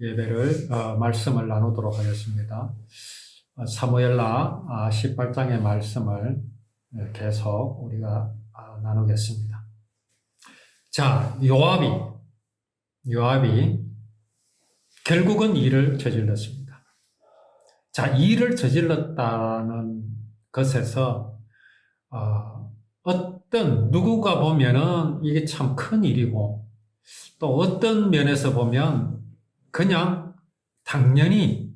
예배를 말씀을 나누도록 하겠습니다. 사무엘하 18장의 말씀을 계속 우리가 나누겠습니다. 자, 요압이 결국은 일을 저질렀습니다. 자, 일을 저질렀다는 것에서 어떤 누구가 보면은 이게 참 큰 일이고, 또 어떤 면에서 보면 그냥 당연히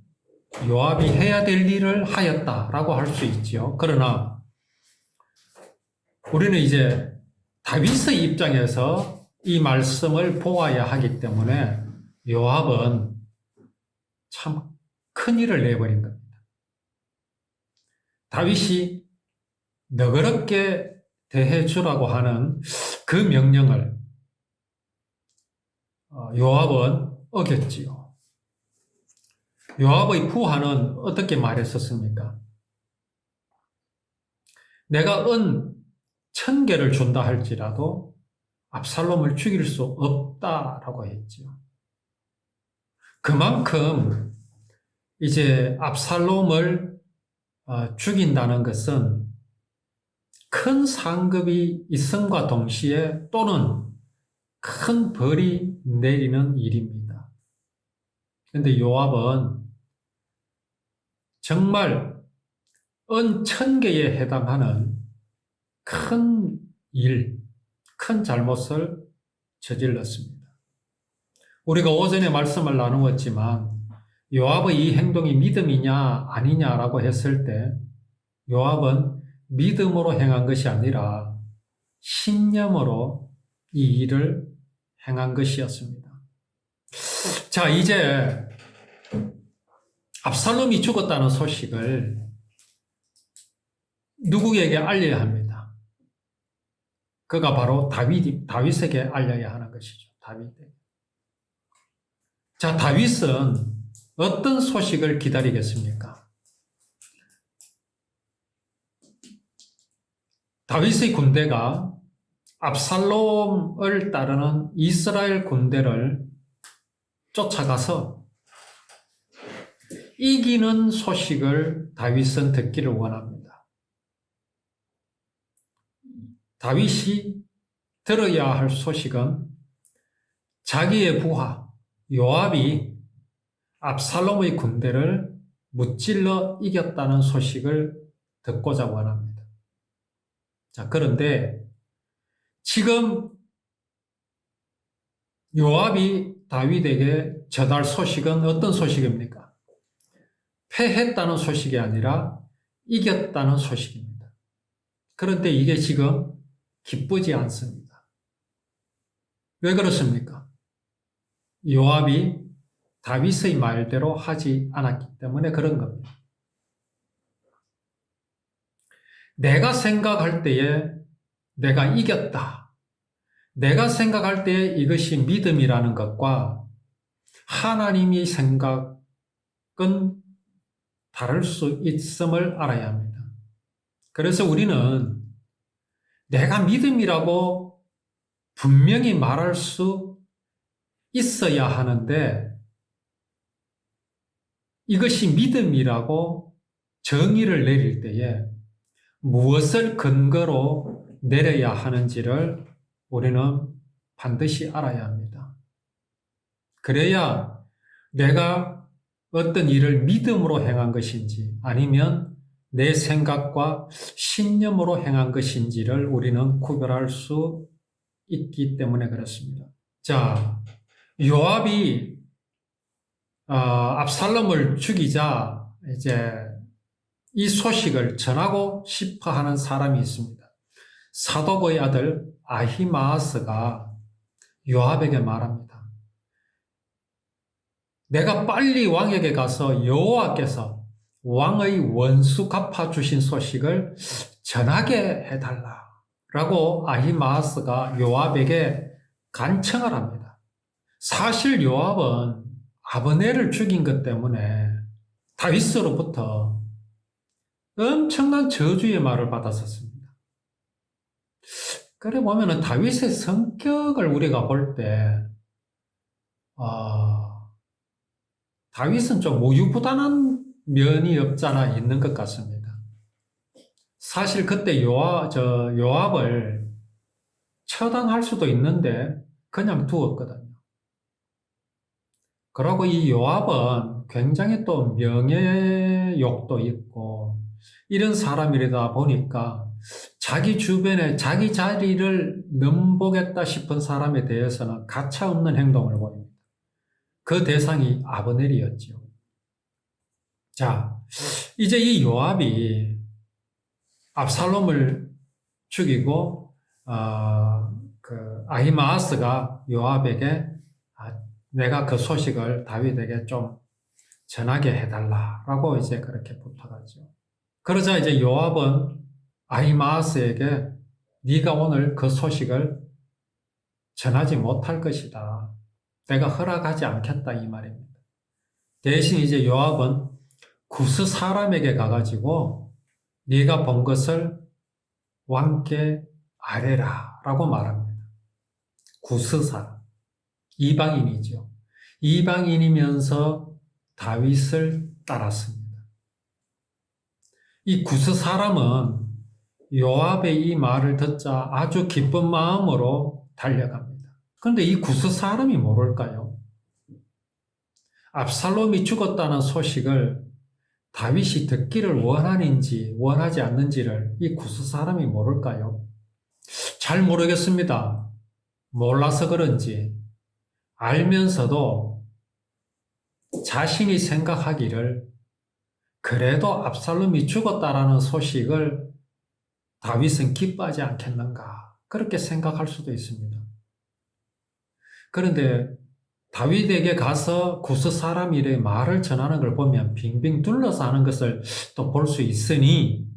요압이 해야 될 일을 하였다라고 할 수 있지요. 그러나 우리는 이제 다윗의 입장에서 이 말씀을 보아야 하기 때문에 요압은 참 큰 일을 내버린 겁니다. 다윗이 너그럽게 대해주라고 하는 그 명령을 요압은 어겼지요. 요압의 부하는 어떻게 말했었습니까? 내가 은 1000개를 준다 할지라도 압살롬을 죽일 수 없다라고 했지요. 그만큼 이제 압살롬을 죽인다는 것은 큰 상급이 있음과 동시에 또는 큰 벌이 내리는 일입니다. 그런데 요압은 정말 은 1000개에 해당하는 큰 일, 큰 잘못을 저질렀습니다. 우리가 오전에 말씀을 나누었지만 요압의 이 행동이 믿음이냐 아니냐라고 했을 때 요압은 믿음으로 행한 것이 아니라 신념으로 이 일을 행한 것이었습니다. 자, 이제 압살롬이 죽었다는 소식을 누구에게 알려야 합니다. 그가 바로 다윗에게 알려야 하는 것이죠. 다윗에게. 자, 다윗은 어떤 소식을 기다리겠습니까? 다윗의 군대가 압살롬을 따르는 이스라엘 군대를 쫓아가서 이기는 소식을 다윗은 듣기를 원합니다. 다윗이 들어야 할 소식은 자기의 부하 요압이 압살롬의 군대를 무찔러 이겼다는 소식을 듣고자 원합니다. 자, 그런데 지금 요압이 다윗에게 전할 소식은 어떤 소식입니까? 패했다는 소식이 아니라 이겼다는 소식입니다. 그런데 이게 지금 기쁘지 않습니다. 왜 그렇습니까? 요압이 다윗의 말대로 하지 않았기 때문에 그런 겁니다. 내가 생각할 때에 내가 이겼다. 내가 생각할 때에 이것이 믿음이라는 것과 하나님의 생각은 다를 수 있음을 알아야 합니다. 그래서 우리는 내가 믿음이라고 분명히 말할 수 있어야 하는데 이것이 믿음이라고 정의를 내릴 때에 무엇을 근거로 내려야 하는지를 우리는 반드시 알아야 합니다. 그래야 내가 어떤 일을 믿음으로 행한 것인지 아니면 내 생각과 신념으로 행한 것인지를 우리는 구별할 수 있기 때문에 그렇습니다. 자, 요압이 압살롬을 죽이자 이제 이 소식을 전하고 싶어 하는 사람이 있습니다. 사독의 아들 아히마아스가 요압에게 말합니다. 내가 빨리 왕에게 가서 여호와께서 왕의 원수 갚아주신 소식을 전하게 해달라라고 아히마아스가 요압에게 간청을 합니다. 사실 요압은 아브넬을 죽인 것 때문에 다윗으로부터 엄청난 저주의 말을 받았었습니다. 그래 보면은 다윗의 성격을 우리가 볼 때, 다윗은 좀 우유부단한 면이 없잖아 있는 것 같습니다. 사실 그때 요압을 처단할 수도 있는데 그냥 두었거든요. 그리고 이 요압은 굉장히 또 명예욕도 있고 이런 사람이다 보니까 자기 주변에 자기 자리를 넘보겠다 싶은 사람에 대해서는 가차없는 행동을 보입니다. 그 대상이 아브넬이었죠. 자, 이제 이 요압이 압살롬을 죽이고 아히마아스가 요압에게 내가 그 소식을 다윗에게 좀 전하게 해달라라고 이제 그렇게 부탁하죠. 그러자 이제 요압은 아히마아스에게 네가 오늘 그 소식을 전하지 못할 것이다. 내가 허락하지 않겠다 이 말입니다. 대신 이제 요압은 구스 사람에게 가가지고 네가 본 것을 왕께 아뢰라 라고 말합니다. 구스 사람, 이방인이죠. 이방인이면서 다윗을 따랐습니다. 이 구스 사람은 요압의 이 말을 듣자 아주 기쁜 마음으로 달려갑니다. 그런데 이 구스 사람이 모를까요? 압살롬이 죽었다는 소식을 다윗이 듣기를 원하는지 원하지 않는지를 이 구스 사람이 모를까요? 잘 모르겠습니다. 몰라서 그런지 알면서도 자신이 생각하기를 그래도 압살롬이 죽었다라는 소식을 다윗은 기뻐하지 않겠는가 그렇게 생각할 수도 있습니다. 그런데 다윗에게 가서 구스 사람 일의 말을 전하는 걸 보면 빙빙 둘러서 하는 것을 또 볼 수 있으니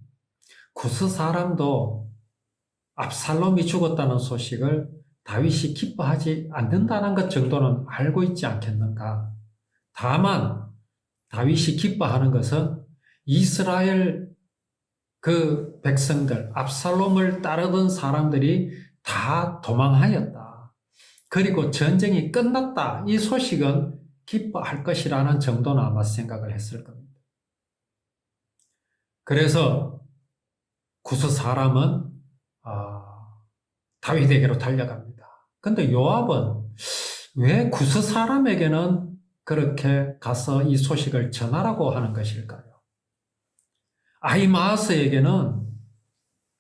구스 사람도 압살롬이 죽었다는 소식을 다윗이 기뻐하지 않는다는 것 정도는 알고 있지 않겠는가. 다만 다윗이 기뻐하는 것은 이스라엘 그 백성들, 압살롬을 따르던 사람들이 다 도망하였다. 그리고 전쟁이 끝났다. 이 소식은 기뻐할 것이라는 정도는 아마 생각을 했을 겁니다. 그래서 구스 사람은 다윗에게로 달려갑니다. 근데 요압은 왜 구스 사람에게는 그렇게 가서 이 소식을 전하라고 하는 것일까요? 아히마아스에게는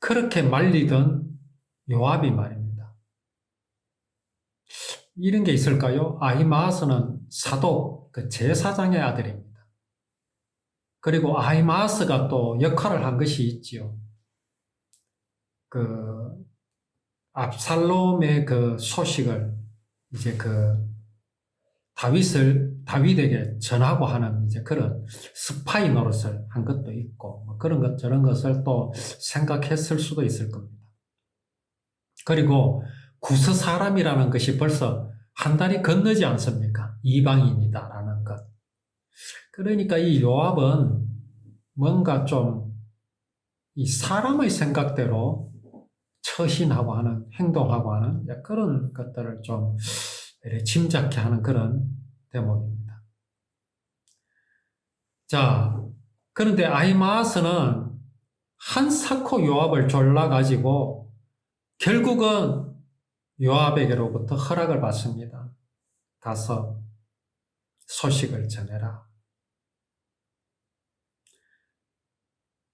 그렇게 말리던 요압이 말입니다. 이런 게 있을까요? 아히마아스는 사독, 그 제사장의 아들입니다. 그리고 아히마아스가 또 역할을 한 것이 있지요. 압살롬의 그 소식을 이제 다윗에게 전하고 하는 이제 그런 스파이 노릇을 한 것도 있고, 뭐 그런 것, 저런 것을 또 생각했을 수도 있을 겁니다. 그리고 구스 사람이라는 것이 벌써 한 달이 건너지 않습니까? 이방인이다라는 것. 그러니까 이 요압은 뭔가 좀 이 사람의 생각대로 처신하고 하는, 행동하고 하는 그런 것들을 좀 짐작케 하는 그런 대목입니다. 자, 그런데 아히마아스는 한사코 요압을 졸라가지고 결국은 요압에게로부터 허락을 받습니다. 가서 소식을 전해라.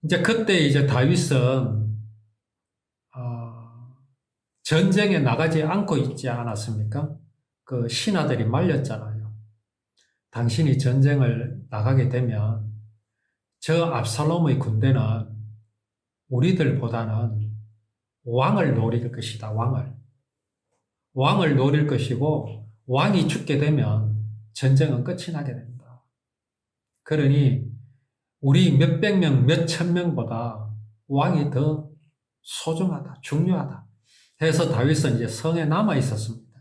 이제 그때 이제 다윗은 전쟁에 나가지 않고 있지 않았습니까? 그 신하들이 말렸잖아요. 당신이 전쟁을 나가게 되면 저 압살롬의 군대는 우리들보다는 왕을 노릴 것이다. 왕을 노릴 것이고 왕이 죽게 되면 전쟁은 끝이 나게 된다. 그러니 우리 몇백 명, 몇천 명보다 왕이 더 소중하다, 중요하다. 해서 다윗은 이제 성에 남아 있었습니다.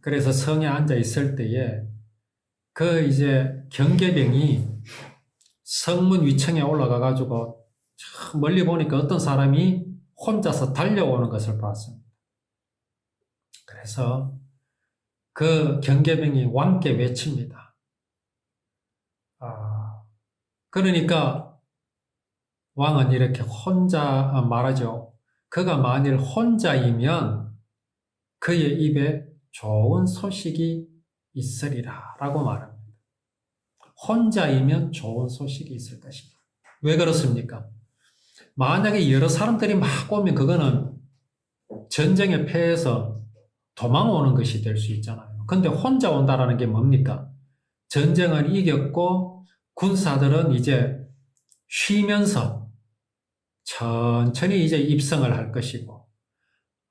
그래서 성에 앉아 있을 때에 이제 경계병이 성문 위층에 올라가 가지고 멀리 보니까 어떤 사람이 혼자서 달려오는 것을 봤습니다. 그래서 그 경계병이 왕께 외칩니다. 그러니까 왕은 이렇게 혼자 말하죠. 그가 만일 혼자이면 그의 입에 좋은 소식이 있으리라 라고 말합니다. 혼자이면 좋은 소식이 있을 것입니다. 왜 그렇습니까? 만약에 여러 사람들이 막 오면 그거는 전쟁에 패해서 도망오는 것이 될 수 있잖아요. 근데 혼자 온다라는 게 뭡니까? 전쟁을 이겼고 군사들은 이제 쉬면서 천천히 이제 입성을 할 것이고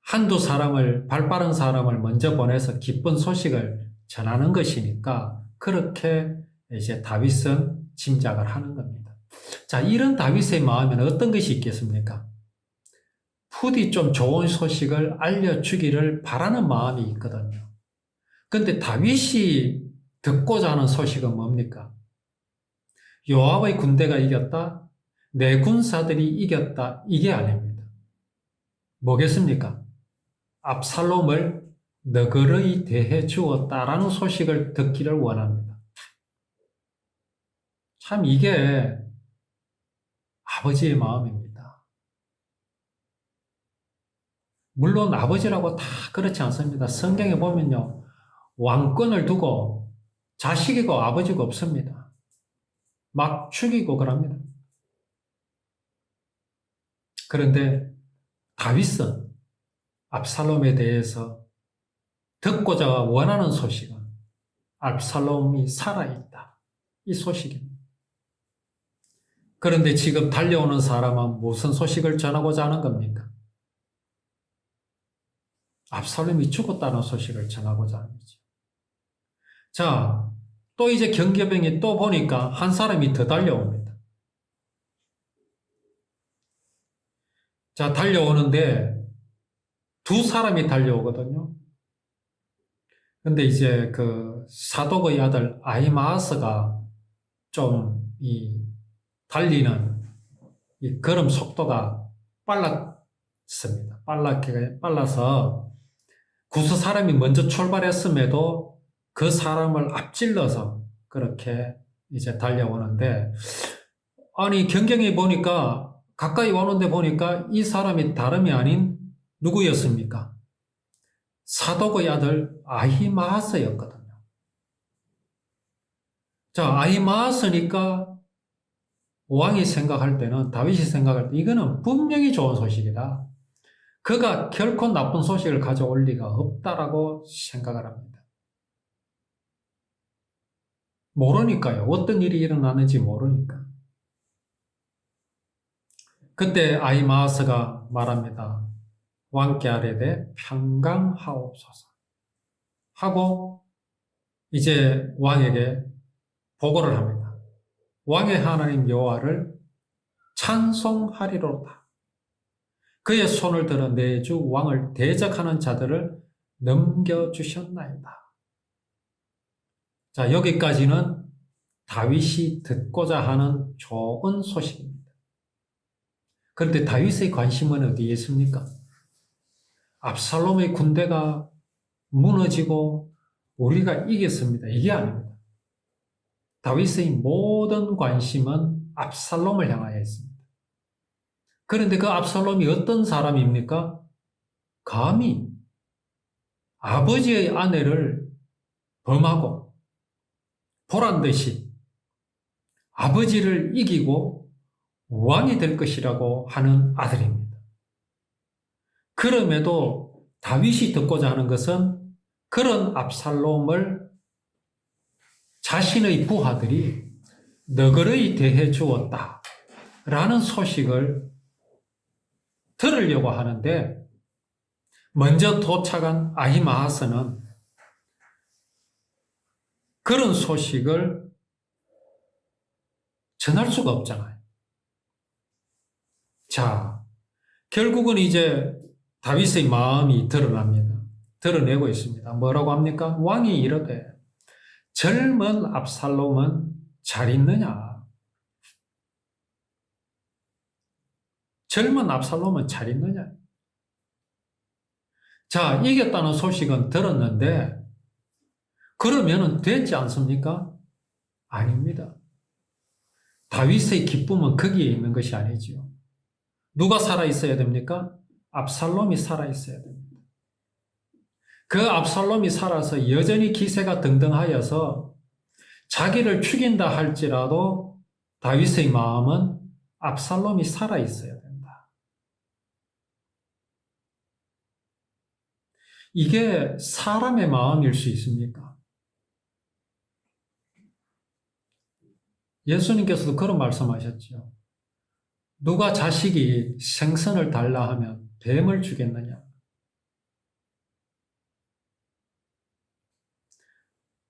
한두 사람을, 발 빠른 사람을 먼저 보내서 기쁜 소식을 전하는 것이니까 그렇게 이제 다윗은 짐작을 하는 겁니다. 자, 이런 다윗의 마음에는 어떤 것이 있겠습니까? 부디 좀 좋은 소식을 알려주기를 바라는 마음이 있거든요. 근데 다윗이 듣고자 하는 소식은 뭡니까? 요압의 군대가 이겼다? 내 군사들이 이겼다? 이게 아닙니다. 뭐겠습니까? 압살롬을 너그러이 대해 주었다라는 소식을 듣기를 원합니다. 참 이게 아버지의 마음입니다. 물론 아버지라고 다 그렇지 않습니다. 성경에 보면요. 왕권을 두고 자식이고 아버지가 없습니다. 막 죽이고 그럽니다. 그런데 다윗은 압살롬에 대해서 듣고자 원하는 소식은 압살롬이 살아있다. 이 소식입니다. 그런데 지금 달려오는 사람은 무슨 소식을 전하고자 하는 겁니까? 압살롬이 죽었다는 소식을 전하고자 하는 거죠. 자, 또 이제 경계병이 또 보니까 한 사람이 더 달려옵니다. 자, 달려오는데 두 사람이 달려오거든요. 근데 이제 그 사독의 아들 아히마아스가 좀 이 달리는 이 걸음 속도가 빨랐습니다. 빨라서 구스 사람이 먼저 출발했음에도 그 사람을 앞질러서 그렇게 이제 달려오는데, 아니, 경경에 보니까, 가까이 오는데 보니까 이 사람이 다름이 아닌 누구였습니까? 사독의 아들 아히마아스였거든요. 자, 아히마아스니까 왕이 생각할 때는, 다윗이 생각할 때, 이거는 분명히 좋은 소식이다. 그가 결코 나쁜 소식을 가져올 리가 없다라고 생각을 합니다. 모르니까요. 어떤 일이 일어나는지 모르니까. 그때 아히마아스가 말합니다. 왕께 아뢰되 평강하옵소서 하고 이제 왕에게 보고를 합니다. 왕의 하나님 여호와를 찬송하리로다. 그의 손을 들어 내 주 왕을 대적하는 자들을 넘겨주셨나이다. 자, 여기까지는 다윗이 듣고자 하는 좋은 소식입니다. 그런데 다윗의 관심은 어디에 있습니까? 압살롬의 군대가 무너지고 우리가 이겼습니다. 이게 아닙니다. 다윗의 모든 관심은 압살롬을 향하여 있습니다. 그런데 그 압살롬이 어떤 사람입니까? 감히 아버지의 아내를 범하고 보란듯이 아버지를 이기고 왕이 될 것이라고 하는 아들입니다. 그럼에도 다윗이 듣고자 하는 것은 그런 압살롬을 자신의 부하들이 너그러이 대해 주었다 라는 소식을 들으려고 하는데, 먼저 도착한 아히마아스는 그런 소식을 전할 수가 없잖아요. 자, 결국은 이제 다윗의 마음이 드러납니다. 드러내고 있습니다. 뭐라고 합니까? 왕이 이르되 젊은 압살롬은 잘 있느냐? 젊은 압살롬은 잘 있느냐? 자, 이겼다는 소식은 들었는데 그러면은 됐지 않습니까? 아닙니다. 다윗의 기쁨은 거기에 있는 것이 아니지요. 누가 살아있어야 됩니까? 압살롬이 살아있어야 됩니다. 그 압살롬이 살아서 여전히 기세가 등등하여서 자기를 죽인다 할지라도 다윗의 마음은 압살롬이 살아있어야 된다. 이게 사람의 마음일 수 있습니까? 예수님께서도 그런 말씀하셨죠. 누가 자식이 생선을 달라 하면 뱀을 주겠느냐?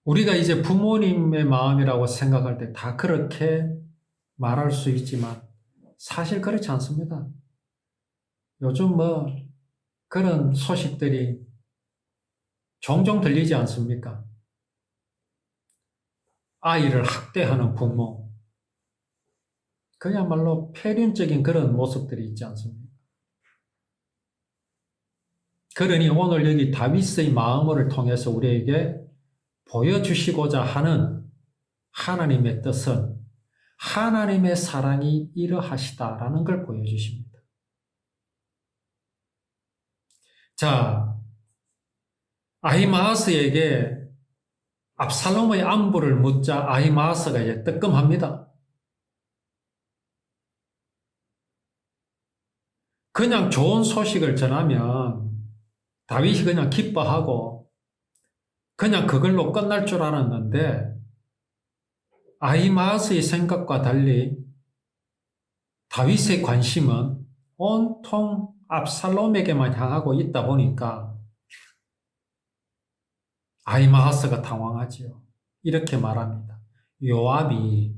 우리가 이제 부모님의 마음이라고 생각할 때 다 그렇게 말할 수 있지만 사실 그렇지 않습니다. 요즘 그런 소식들이 종종 들리지 않습니까? 아이를 학대하는 부모, 그야말로 폐륜적인 그런 모습들이 있지 않습니까? 그러니 오늘 여기 다윗의 마음을 통해서 우리에게 보여주시고자 하는 하나님의 뜻은 하나님의 사랑이 이러하시다라는 걸 보여주십니다. 자, 아히마아스에게 압살롬의 안부를 묻자 아히마아스가 이제 뜨끔합니다. 그냥 좋은 소식을 전하면 다윗이 그냥 기뻐하고 그냥 그걸로 끝날 줄 알았는데 아히마아스의 생각과 달리 다윗의 관심은 온통 압살롬에게만 향하고 있다 보니까 아히마아스가 당황하지요. 이렇게 말합니다. 요압이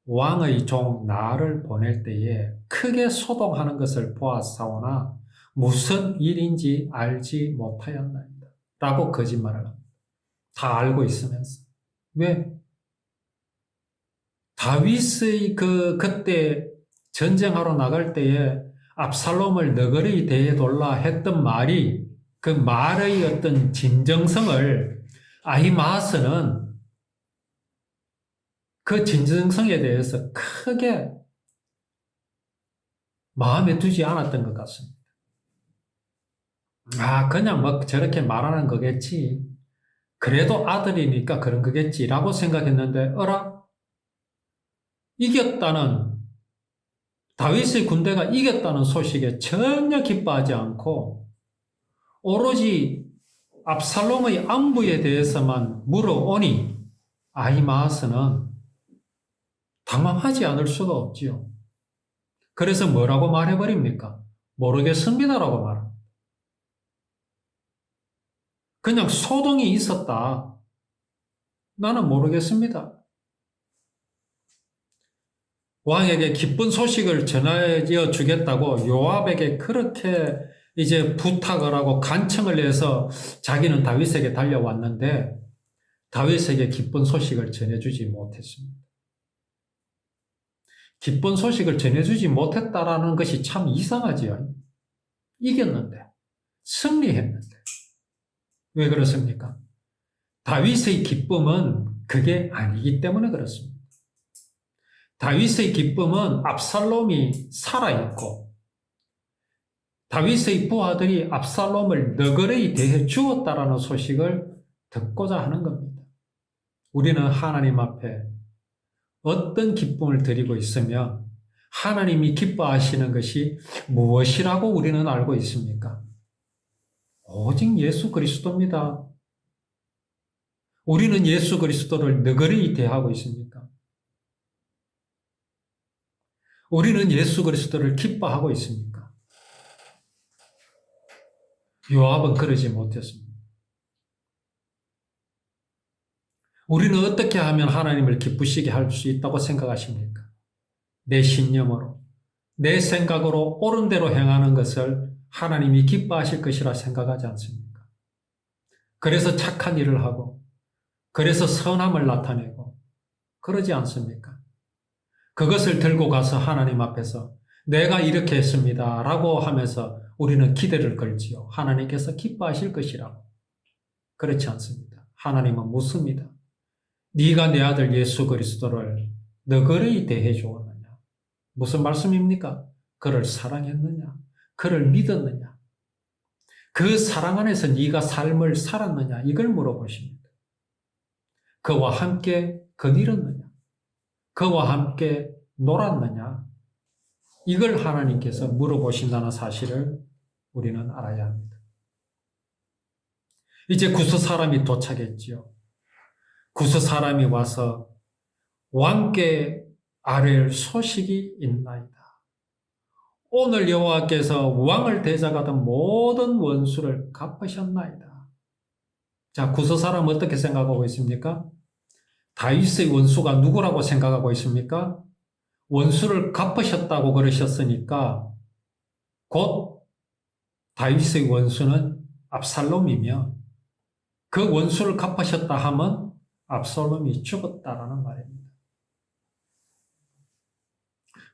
왕의 종 나를 보낼 때에 크게 소동하는 것을 보았사오나 무슨 일인지 알지 못하였나이다. 라고 거짓말을 합니다. 다 알고 있으면서. 왜? 다윗의 그때 전쟁하러 나갈 때에 압살롬을 너그러이 대해돌라 했던 말이 그 말의 어떤 진정성을 아히마아스는 그 진정성에 대해서 크게 마음에 두지 않았던 것 같습니다. 그냥 저렇게 말하는 거겠지. 그래도 아들이니까 그런 거겠지라고 생각했는데, 이겼다는, 다윗의 군대가 이겼다는 소식에 전혀 기뻐하지 않고, 오로지 압살롬의 안부에 대해서만 물어오니, 아히마아스는 당황하지 않을 수가 없지요. 그래서 뭐라고 말해버립니까? 모르겠습니다라고 말합니다. 그냥 소동이 있었다. 나는 모르겠습니다. 왕에게 기쁜 소식을 전하여 주겠다고 요압에게 그렇게 이제 부탁을 하고 간청을 해서 자기는 다윗에게 달려왔는데 다윗에게 기쁜 소식을 전해주지 못했습니다. 기쁜 소식을 전해주지 못했다라는 것이 참 이상하지요. 이겼는데, 승리했는데. 왜 그렇습니까? 다윗의 기쁨은 그게 아니기 때문에 그렇습니다. 다윗의 기쁨은 압살롬이 살아있고, 다윗의 부하들이 압살롬을 너그러이 대해 주었다라는 소식을 듣고자 하는 겁니다. 우리는 하나님 앞에 어떤 기쁨을 드리고 있으며 하나님이 기뻐하시는 것이 무엇이라고 우리는 알고 있습니까? 오직 예수 그리스도입니다. 우리는 예수 그리스도를 너그러이 대하고 있습니까? 우리는 예수 그리스도를 기뻐하고 있습니까? 요압은 그러지 못했습니다. 우리는 어떻게 하면 하나님을 기쁘시게 할 수 있다고 생각하십니까? 내 신념으로, 내 생각으로 옳은 대로 행하는 것을 하나님이 기뻐하실 것이라 생각하지 않습니까? 그래서 착한 일을 하고, 그래서 선함을 나타내고, 그러지 않습니까? 그것을 들고 가서 하나님 앞에서 내가 이렇게 했습니다 라고 하면서 우리는 기대를 걸지요. 하나님께서 기뻐하실 것이라고. 그렇지 않습니다. 하나님은 묻습니다. 네가 내 아들 예수 그리스도를 너그러이 대해 주었느냐? 무슨 말씀입니까? 그를 사랑했느냐? 그를 믿었느냐? 그 사랑 안에서 네가 삶을 살았느냐? 이걸 물어보십니다. 그와 함께 거닐었느냐? 그와 함께 놀았느냐? 이걸 하나님께서 물어보신다는 사실을 우리는 알아야 합니다. 이제 구스 사람이 도착했지요. 구스 사람이 와서 왕께 아뢰을 소식이 있나이다. 오늘 여호와께서 왕을 대적하던 모든 원수를 갚으셨나이다. 자, 구스 사람은 어떻게 생각하고 있습니까? 다윗의 원수가 누구라고 생각하고 있습니까? 원수를 갚으셨다고 그러셨으니까 곧 다윗의 원수는 압살롬이며 그 원수를 갚으셨다 하면 압살롬이 죽었다라는 말입니다.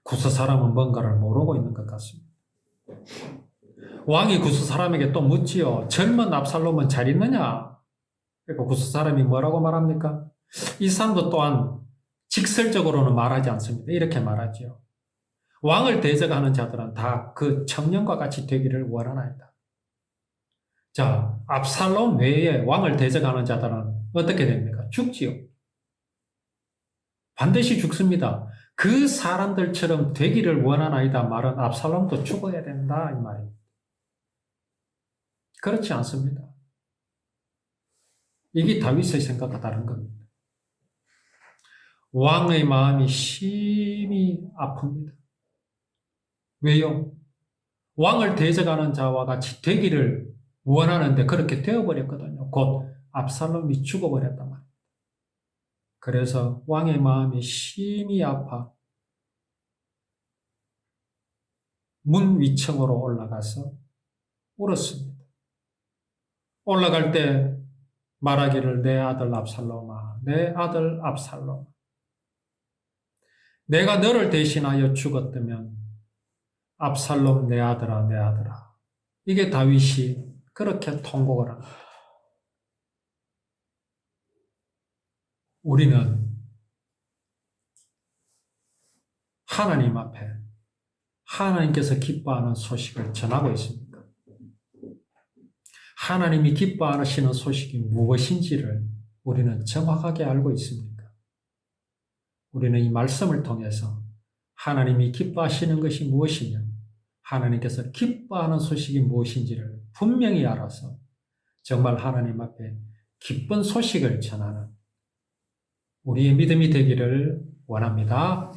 구스 사람은 뭔가를 모르고 있는 것 같습니다. 왕이 구스 사람에게 또 묻지요. 젊은 압살롬은 잘 있느냐? 그러니까 구스 사람이 뭐라고 말합니까? 이 사람도 또한 직설적으로는 말하지 않습니다. 이렇게 말하지요. 왕을 대적하는 자들은 다 그 청년과 같이 되기를 원하나이다. 자, 압살롬 외에 왕을 대적하는 자들은 어떻게 됩니까? 죽지요. 반드시 죽습니다. 그 사람들처럼 되기를 원하나이다 말은 압살롬도 죽어야 된다 이 말입니다. 그렇지 않습니다. 이게 다윗의 생각과 다른 겁니다. 왕의 마음이 심히 아픕니다. 왜요? 왕을 대적하는 자와 같이 되기를 원하는데 그렇게 되어버렸거든요. 곧 압살롬이 죽어버렸단 말입니다. 그래서 왕의 마음이 심히 아파 문 위층으로 올라가서 울었습니다. 올라갈 때 말하기를 내 아들 압살롬아, 내 아들 압살롬아, 내가 너를 대신하여 죽었다면 압살롬 내 아들아, 내 아들아. 이게 다윗이 그렇게 통곡을 합니다. 우리는 하나님 앞에 하나님께서 기뻐하는 소식을 전하고 있습니다. 하나님이 기뻐하시는 소식이 무엇인지를 우리는 정확하게 알고 있습니다. 우리는 이 말씀을 통해서 하나님이 기뻐하시는 것이 무엇이며 하나님께서 기뻐하는 소식이 무엇인지를 분명히 알아서 정말 하나님 앞에 기쁜 소식을 전하는 우리의 믿음이 되기를 원합니다.